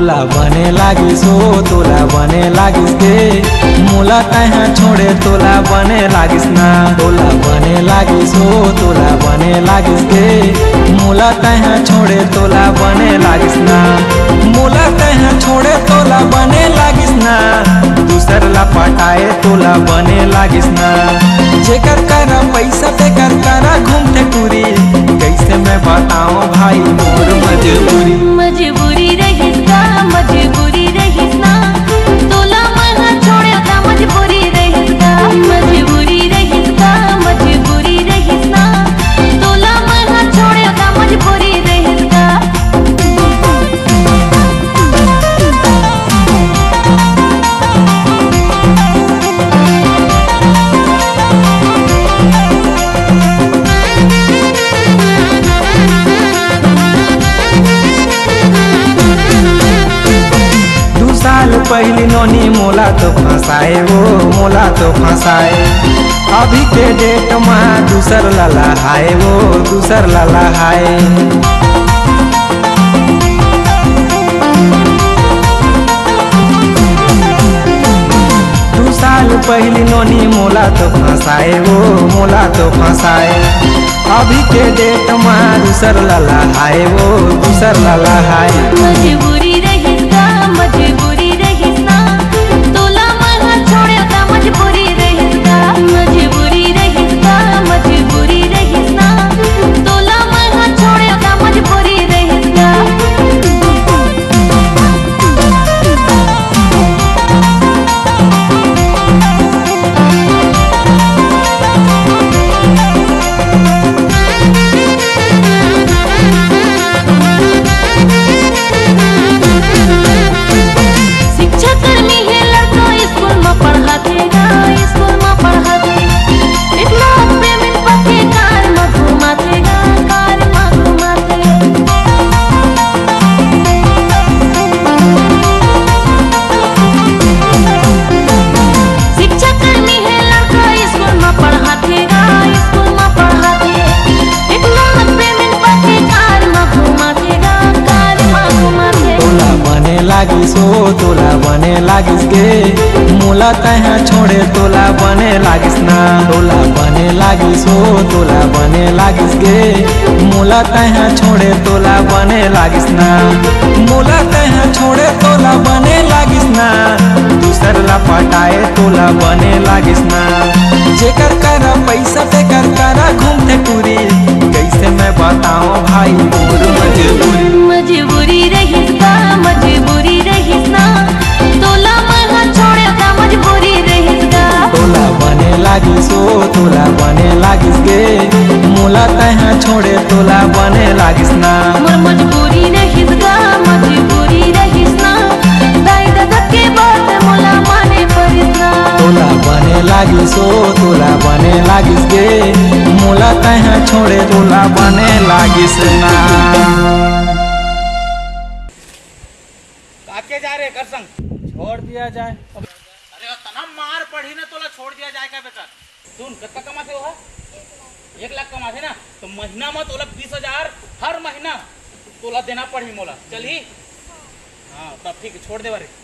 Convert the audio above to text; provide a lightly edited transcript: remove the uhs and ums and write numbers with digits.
तोला बने लागिस हो तोला बने लागिस गे मोला तहाँ छोड़े तोला बने लागिस ना। तोला बने लागिस हो तोला बने लागिस गे मोला तहाँ छोड़े तोला बने लागिस ना। मोला तहाँ छोड़े तोला बने लागिस ना। दूसर ला पटाए तोला बने लागिस ना। जेकर करा पैसा पे कर करा घूमते टूरी कैसे मैं बताऊं भाई मोर मजबूरी। मजबूरी रहिस का मजबूरी रहिस ना। तोला मन छोड़े का मजबूरी रहिस का मजबूरी रहिस का मजबूरी रहिस ना। तोला मन छोड़े का मजबूरी रहिस का। साल पहली नोनी मोला तो फंसाए वो मोला तो फंसाए। अभी के डेट में दूसर लला हाय वो दूसर लला हाय। दो साल पहली नोनी मोला तो फंसाए वो मोला तो फंसाए। अभी के डेट में दूसर लला हाय वो दूसर लला हाय। मजबूरी रहिस का मजबूरी रहिस ना। तोला मन छोड़े का मजबूरी रहिस का मजबूरी रहिस का मजबूरी रहिस ना। तोला मन छोड़े का मजबूरी रहिस का। लागिस हो तोला बने लागिस गे मोला तहाँ छोड़े तोला बने लागिस ना। तोला बने लागिस हो तोला बने लागिस गे मोला तहाँ छोड़े तोला बने लागिस ना। मोला तहाँ छोड़े तोला बने लागिस ना। दूसर ला पटाए तोला बने लागिस ना। जेकर करा पैसा पे कर करा घूमते टूरी कैसे मैं बताऊं भाई मोर मजबूरी। मजबूरी रहिस का मजबूरी रहिस ना। तोला मन छोड़े का मजबूरी रहिस का। तोला बने लागिस हो तोला बने लागिस गे मोला तहाँ छोड़े तोला बने लागिस ना। मोर मजबूरी रहिस का मजबूरी रहिस ना। दाई दादा के बात मोला माने परिस ना। तोला बने लागिस हो तोला बने लागिस गे मोला तहाँ छोड़े तोला बने लागिस ना। काके जा रे कर संग छोड़ दिया जाए। अरे तना मार पड़ी ना तोला छोड़ दिया जाए का बेकार। सुन कितना कमाते हो 1 लाख कमाते ना तो महीना में तोला 20,000 हर महीना तोला देना पड़ी मोला चली। हाँ तब ठीक छोड़ दे बारे।